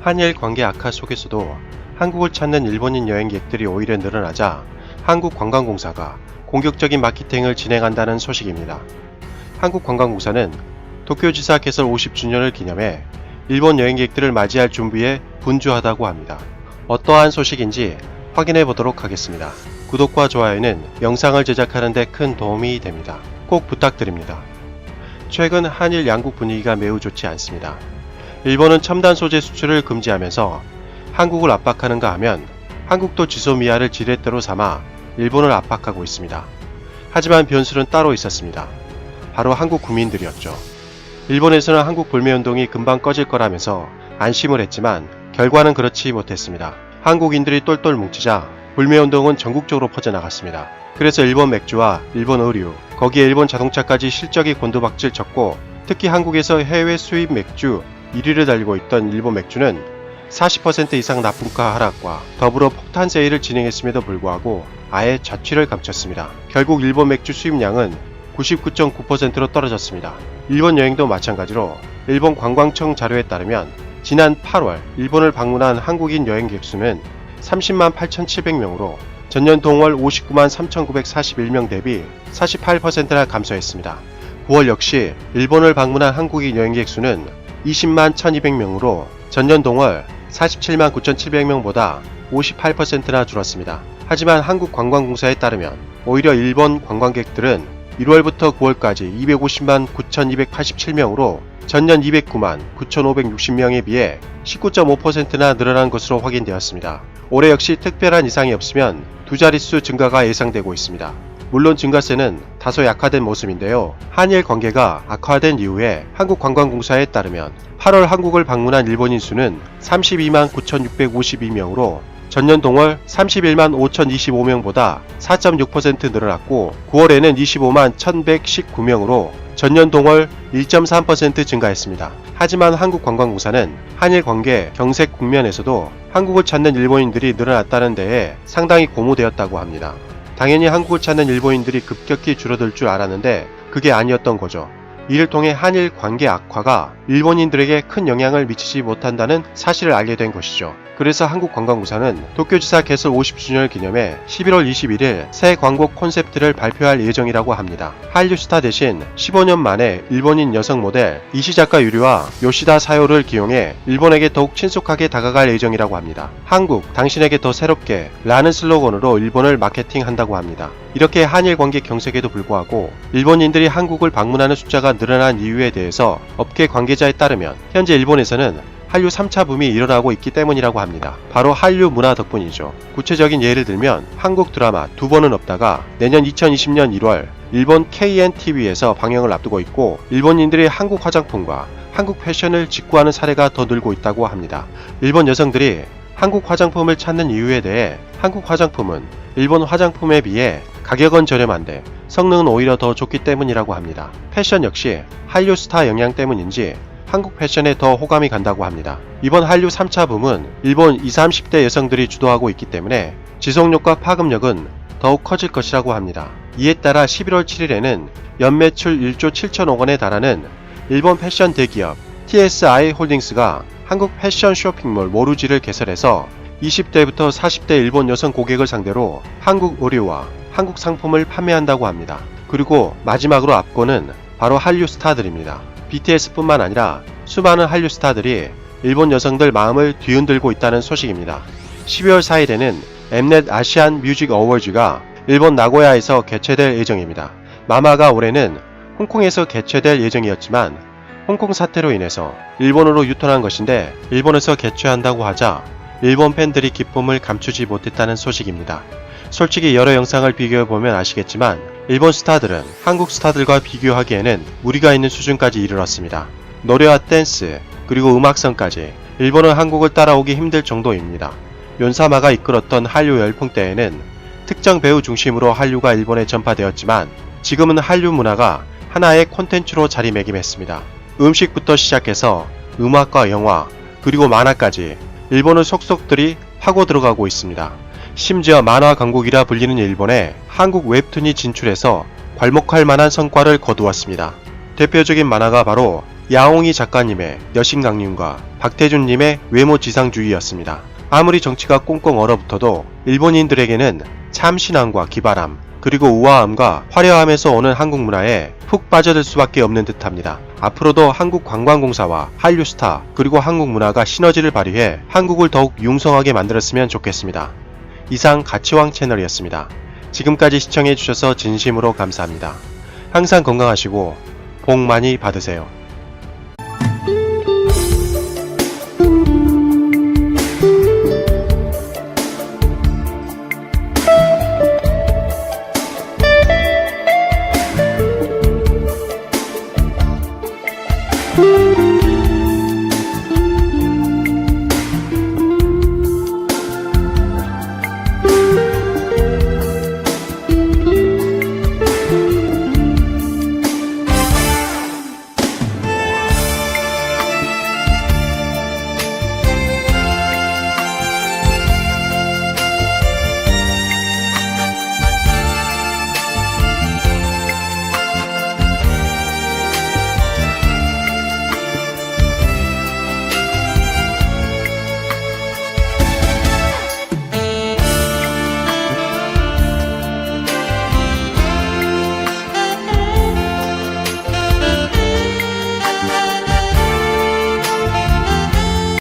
한일 관계 악화 속에서도 한국을 찾는 일본인 여행객들이 오히려 늘어나자 한국관광공사가 공격적인 마케팅을 진행한다는 소식입니다. 한국관광공사는 도쿄지사 개설 50주년을 기념해 일본 여행객들을 맞이할 준비에 분주하다고 합니다. 어떠한 소식인지 확인해 보도록 하겠습니다. 구독과 좋아요는 영상을 제작하는 데 큰 도움이 됩니다. 꼭 부탁드립니다. 최근 한일 양국 분위기가 매우 좋지 않습니다. 일본은 첨단 소재 수출을 금지하면서 한국을 압박하는가 하면 한국도 지소미아를 지렛대로 삼아 일본을 압박하고 있습니다. 하지만 변수는 따로 있었습니다. 바로 한국 국민들이었죠. 일본에서는 한국 불매운동이 금방 꺼질 거라면서 안심을 했지만 결과는 그렇지 못했습니다. 한국인들이 똘똘 뭉치자 불매운동은 전국적으로 퍼져나갔습니다. 그래서 일본 맥주와 일본 의류, 거기에 일본 자동차까지 실적이 곤두박질 쳤고 특히 한국에서 해외 수입 맥주 1위를 달리고 있던 일본 맥주는 40% 이상 납품가 하락과 더불어 폭탄 세일을 진행했음에도 불구하고 아예 자취를 감췄습니다. 결국 일본 맥주 수입량은 99.9%로 떨어졌습니다. 일본 여행도 마찬가지로 일본 관광청 자료에 따르면 지난 8월 일본을 방문한 한국인 여행객 수는 30만 8,700명으로 전년 동월 59만 3,941명 대비 48%나 감소했습니다. 9월 역시 일본을 방문한 한국인 여행객 수는 20만 1,200명으로 전년 동월 47만 9,700명보다 58%나 줄었습니다. 하지만 한국관광공사에 따르면 오히려 일본 관광객들은 1월부터 9월까지 250만 9,287명으로 전년 209만 9,560명에 비해 19.5%나 늘어난 것으로 확인되었습니다. 올해 역시 특별한 이상이 없으면 두 자릿수 증가가 예상되고 있습니다. 물론 증가세는 다소 약화된 모습인데요. 한일 관계가 악화된 이후에 한국관광공사에 따르면 8월 한국을 방문한 일본인 수는 32만 9,652명으로 전년 동월 31만 5,025명보다 4.6% 늘어났고 9월에는 25만 1,119명으로 전년 동월 1.3% 증가했습니다. 하지만 한국관광공사는 한일 관계 경색 국면에서도 한국을 찾는 일본인들이 늘어났다는 데에 상당히 고무되었다고 합니다. 당연히 한국을 찾는 일본인들이 급격히 줄어들 줄 알았는데 그게 아니었던 거죠. 이를 통해 한일 관계 악화가 일본인들에게 큰 영향을 미치지 못한다는 사실을 알게 된 것이죠. 그래서 한국관광공사는 도쿄지사 개설 50주년을 기념해 11월 21일 새 광고 콘셉트를 발표할 예정이라고 합니다. 한류 스타 대신 15년 만에 일본인 여성 모델 이시자카 유리와 요시다 사요를 기용해 일본에게 더욱 친숙하게 다가갈 예정이라고 합니다. 한국, 당신에게 더 새롭게 라는 슬로건으로 일본을 마케팅한다고 합니다. 이렇게 한일 관계 경색에도 불구하고 일본인들이 한국을 방문하는 숫자가 늘어난 이유에 대해서 업계 관계자에 따르면 현재 일본에서는 한류 3차 붐이 일어나고 있기 때문이라고 합니다. 바로 한류 문화 덕분이죠. 구체적인 예를 들면 한국 드라마 두 번은 없다가 내년 2020년 1월 일본 KNTV에서 방영을 앞두고 있고 일본인들이 한국 화장품과 한국 패션을 직구하는 사례가 더 늘고 있다고 합니다. 일본 여성들이 한국 화장품을 찾는 이유에 대해 한국 화장품은 일본 화장품에 비해 가격은 저렴한데 성능은 오히려 더 좋기 때문이라고 합니다. 패션 역시 한류 스타 영향 때문인지 한국 패션에 더 호감이 간다고 합니다. 이번 한류 3차 붐은 일본 20, 30대 여성들이 주도하고 있기 때문에 지속력과 파급력은 더욱 커질 것이라고 합니다. 이에 따라 11월 7일에는 연매출 1조 7천억 원에 달하는 일본 패션 대기업 TSI 홀딩스가 한국 패션 쇼핑몰 모루지를 개설해서 20대부터 40대 일본 여성 고객을 상대로 한국 의류와 한국 상품을 판매한다고 합니다. 그리고 마지막으로 앞권은 바로 한류 스타들입니다. BTS뿐만 아니라 수많은 한류 스타들이 일본 여성들 마음을 뒤흔들고 있다는 소식입니다. 12월 4일에는 엠넷 아시안 뮤직 어워즈가 일본 나고야에서 개최될 예정입니다. 마마가 올해는 홍콩에서 개최될 예정이었지만 홍콩 사태로 인해서 일본으로 유턴한 것인데 일본에서 개최한다고 하자 일본 팬들이 기쁨을 감추지 못했다는 소식입니다. 솔직히 여러 영상을 비교해보면 아시겠지만 일본 스타들은 한국 스타들과 비교하기에는 무리가 있는 수준까지 이르렀습니다. 노래와 댄스, 그리고 음악성까지 일본은 한국을 따라오기 힘들 정도입니다. 연사마가 이끌었던 한류 열풍 때에는 특정 배우 중심으로 한류가 일본에 전파되었지만 지금은 한류 문화가 하나의 콘텐츠로 자리매김했습니다. 음식부터 시작해서 음악과 영화, 그리고 만화까지 일본은 속속들이 파고 들어가고 있습니다. 심지어 만화 강국이라 불리는 일본에 한국 웹툰이 진출해서 괄목할 만한 성과를 거두었습니다. 대표적인 만화가 바로 야옹이 작가님의 여신강림과 박태준님의 외모 지상주의였습니다. 아무리 정치가 꽁꽁 얼어붙어도 일본인들에게는 참 신앙과 기발함, 그리고 우아함과 화려함에서 오는 한국 문화에 푹 빠져들 수밖에 없는 듯합니다. 앞으로도 한국관광공사와 한류스타 그리고 한국 문화가 시너지를 발휘해 한국을 더욱 융성하게 만들었으면 좋겠습니다. 이상 가치왕 채널이었습니다. 지금까지 시청해주셔서 진심으로 감사합니다. 항상 건강하시고 복 많이 받으세요.